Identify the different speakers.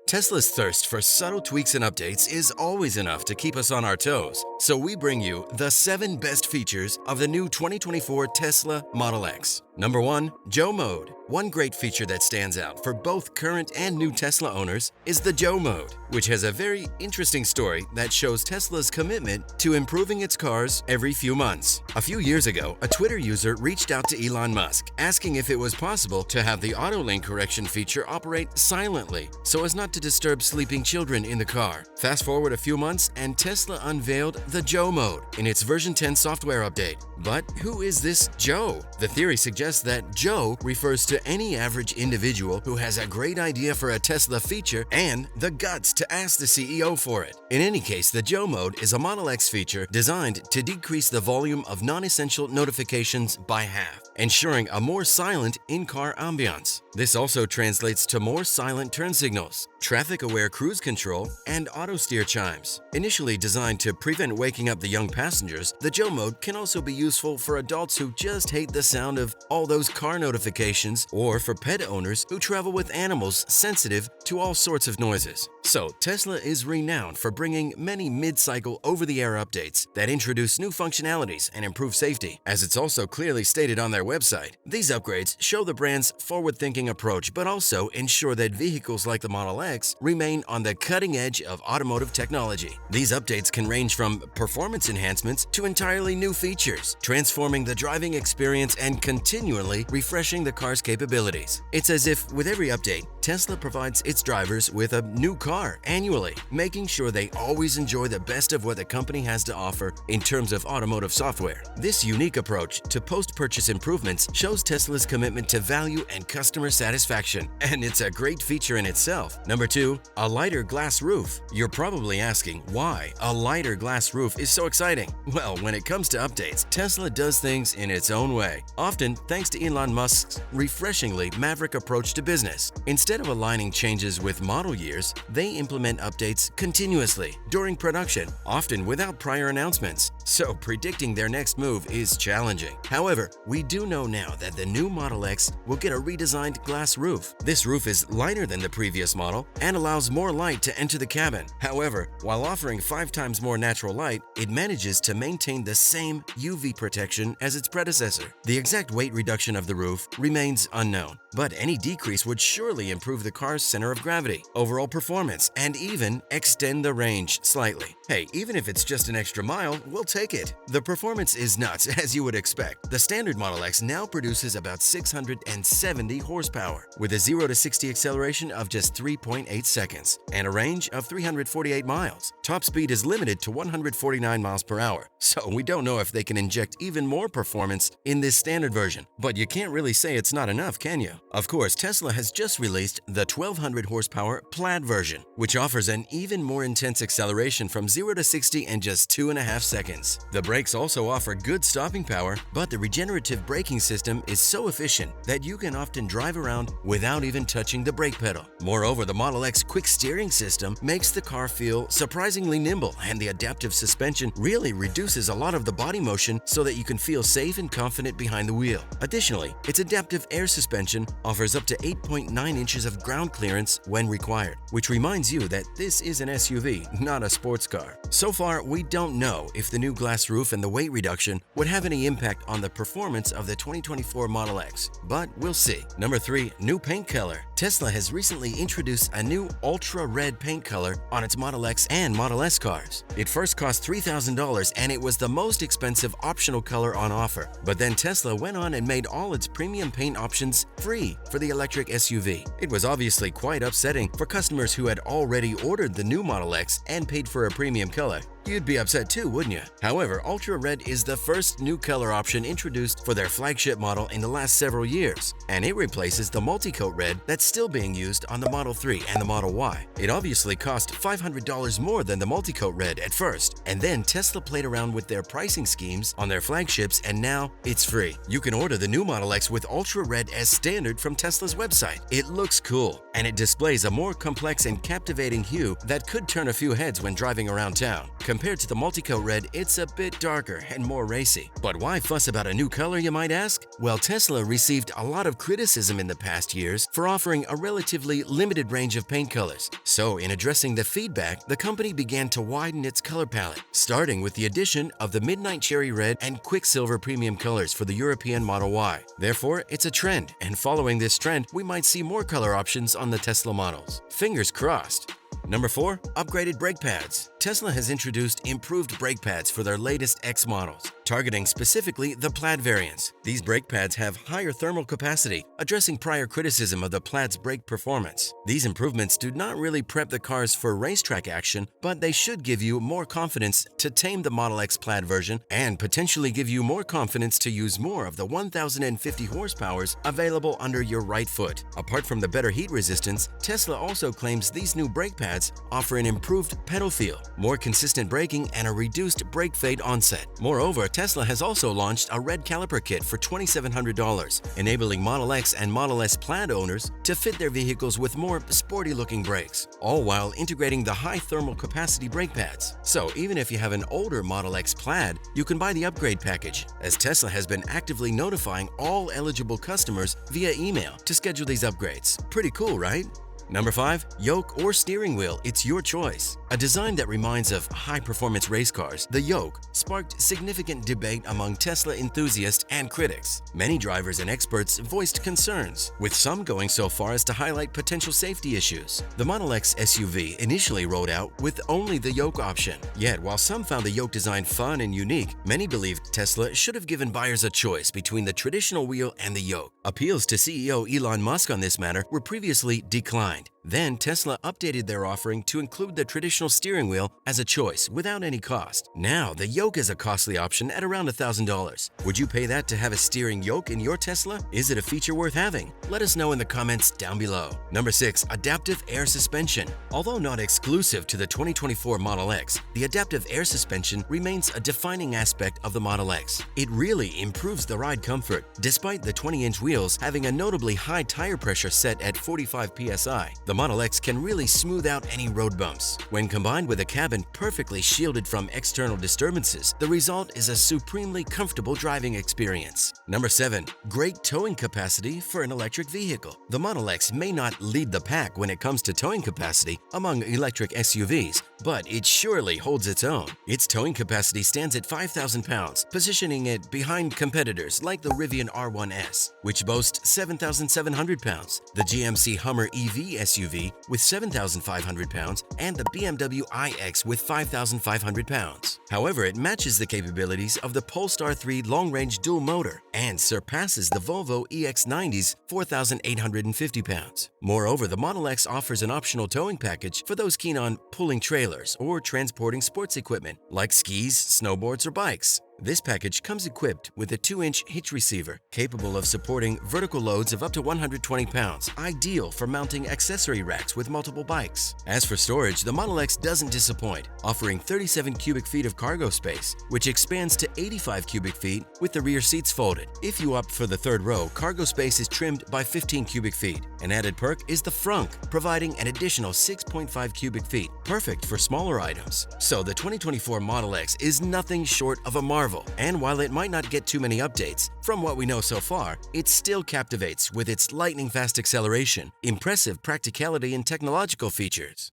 Speaker 1: Tesla's thirst for subtle tweaks and updates is always enough to keep us on our toes. So we bring you the 7 best features of the new 2024 Tesla Model X. Number 1, Joe Mode. One great feature that stands out for both current and new Tesla owners is the Joe Mode, which has a very interesting story that shows Tesla's commitment to improving its cars every few months. A few years ago, a Twitter user reached out to Elon Musk, asking if it was possible to have the auto lane correction feature operate silently so as not to disturb sleeping children in the car. Fast forward a few months and Tesla unveiled the Joe Mode in its version 10 software update. But who is this Joe? The theory suggests that Joe refers to any average individual who has a great idea for a Tesla feature and the guts to ask the CEO for it. In any case, the Joe Mode is a Model X feature designed to decrease the volume of non-essential notifications by half, ensuring a more silent in-car ambiance. This also translates to more silent turn signals, traffic-aware cruise control, and auto-steer chimes. Initially designed to prevent waking up the young passengers, the Joe Mode can also be useful for adults who just hate the sound of all those car notifications, or for pet owners who travel with animals sensitive to all sorts of noises. So, Tesla is renowned for bringing many mid-cycle over-the-air updates that introduce new functionalities and improve safety. As it's also clearly stated on their website, these upgrades show the brand's forward-thinking approach but also ensure that vehicles like the Model X remain on the cutting edge of automotive technology. These updates can range from performance enhancements to entirely new features, transforming the driving experience and continually refreshing the car's capabilities. It's as if with every update, Tesla provides its drivers with a new car annually, making sure they always enjoy the best of what the company has to offer in terms of automotive software. This unique approach to post-purchase improvements shows Tesla's commitment to value and customer satisfaction, and it's a great feature in itself. Number 2, a lighter glass roof. You're probably asking why a lighter glass roof is so exciting. Well, when it comes to updates, Tesla does things in its own way, often thanks to Elon Musk's refreshingly maverick approach to business. Instead of aligning changes with model years, they implement updates continuously during production, often without prior announcements. So predicting their next move is challenging. However, we do know now that the new Model X will get a redesigned glass roof. This roof is lighter than the previous model and allows more light to enter the cabin. However, while offering 5 times more natural light, it manages to maintain the same UV protection as its predecessor. The exact weight reduction of the roof remains unknown, but any decrease would surely improve the car's center of gravity, overall performance, and even extend the range slightly. Hey, even if it's just an extra mile, we'll take it. The performance is nuts, as you would expect. The standard Model X now produces about 670 horsepower, with a 0 to 60 acceleration of just 3.8 seconds and a range of 348 miles. Top speed is limited to 149 miles per hour, so we don't know if they can inject even more performance in this standard version. But you can't really say it's not enough, can you? Of course, Tesla has just released the 1200 horsepower Plaid version, which offers an even more intense acceleration from 0 to 60 in just 2.5 seconds. The brakes also offer good stopping power, but the regenerative braking system is so efficient that you can often drive around without even touching the brake pedal. Moreover, the Model X quick steering system makes the car feel surprisingly nimble, and the adaptive suspension really reduces a lot of the body motion so that you can feel safe and confident behind the wheel. Additionally, its adaptive air suspension offers up to 8.9 inches of ground clearance when required, which reminds you that this is an SUV, not a sports car. So far, we don't know if the new glass roof and the weight reduction would have any impact on the performance of the 2024 Model X, but we'll see. Number 3, new paint color. Tesla has recently introduced a new ultra red paint color on its Model X and Model S cars. It first cost $3,000 and it was the most expensive optional color on offer. But then Tesla went on and made all its premium paint options free for the electric SUV. It was obviously quite upsetting for customers who had already ordered the new Model X and paid for a premium color. You'd be upset too, wouldn't you? However, Ultra Red is the first new color option introduced for their flagship model in the last several years, and it replaces the multi-coat red that's still being used on the Model 3 and the Model Y. It obviously cost $500 more than the multi-coat red at first, and then Tesla played around with their pricing schemes on their flagships, and now it's free. You can order the new Model X with Ultra Red as standard from Tesla's website. It looks cool, and it displays a more complex and captivating hue that could turn a few heads when driving around town. Compared to the multicoat red, it's a bit darker and more racy. But why fuss about a new color, you might ask? Well, Tesla received a lot of criticism in the past years for offering a relatively limited range of paint colors. So, in addressing the feedback, the company began to widen its color palette, starting with the addition of the Midnight Cherry Red and Quicksilver premium colors for the European Model Y. Therefore, it's a trend, and following this trend, we might see more color options on the Tesla models. Fingers crossed. Number 4. Upgraded brake pads. Tesla has introduced improved brake pads for their latest X models, targeting specifically the Plaid variants. These brake pads have higher thermal capacity, addressing prior criticism of the Plaid's brake performance. These improvements do not really prep the cars for racetrack action, but they should give you more confidence to tame the Model X Plaid version and potentially give you more confidence to use more of the 1,050 horsepowers available under your right foot. Apart from the better heat resistance, Tesla also claims these new brake pads offer an improved pedal feel, more consistent braking, and a reduced brake fade onset. Moreover, Tesla has also launched a red caliper kit for $2,700, enabling Model X and Model S Plaid owners to fit their vehicles with more sporty-looking brakes, all while integrating the high thermal capacity brake pads. So even if you have an older Model X Plaid, you can buy the upgrade package, as Tesla has been actively notifying all eligible customers via email to schedule these upgrades. Pretty cool, right? Number 5. Yolk or steering wheel, it's your choice. A design that reminds of high-performance race cars, the Yolk sparked significant debate among Tesla enthusiasts and critics. Many drivers and experts voiced concerns, with some going so far as to highlight potential safety issues. The Model X SUV initially rolled out with only the Yolk option. Yet, while some found the Yolk design fun and unique, many believed Tesla should have given buyers a choice between the traditional wheel and the Yolk. Appeals to CEO Elon Musk on this matter were previously declined. Then, Tesla updated their offering to include the traditional steering wheel as a choice without any cost. Now, the Yolk is a costly option at around $1,000. Would you pay that to have a steering Yolk in your Tesla? Is it a feature worth having? Let us know in the comments down below. Number 6. Adaptive air suspension. Although not exclusive to the 2024 Model X, the adaptive air suspension remains a defining aspect of the Model X. It really improves the ride comfort, despite the 20-inch wheels having a notably high tire pressure set at 45 psi. The Model X can really smooth out any road bumps. When combined with a cabin perfectly shielded from external disturbances, the result is a supremely comfortable driving experience. Number 7. Great towing capacity for an electric vehicle. The Model X may not lead the pack when it comes to towing capacity among electric SUVs, but it surely holds its own. Its towing capacity stands at 5,000 pounds, positioning it behind competitors like the Rivian R1S, which boasts 7,700 pounds, the GMC Hummer EV SUV with 7,500 pounds, and the BMW iX with 5,500 pounds. However, it matches the capabilities of the Polestar 3 long-range dual motor and surpasses the Volvo EX90's 4,850 pounds. Moreover, the Model X offers an optional towing package for those keen on pulling trailers or transporting sports equipment like skis, snowboards, or bikes. This package comes equipped with a 2-inch hitch receiver capable of supporting vertical loads of up to 120 pounds, ideal for mounting accessory racks with multiple bikes. As for storage, the Model X doesn't disappoint, offering 37 cubic feet of cargo space, which expands to 85 cubic feet with the rear seats folded. If you opt for the third row, cargo space is trimmed by 15 cubic feet. An added perk is the frunk, providing an additional 6.5 cubic feet, perfect for smaller items. So the 2024 Model X is nothing short of a marvel. And while it might not get too many updates, from what we know so far, it still captivates with its lightning-fast acceleration, impressive practicality, and technological features.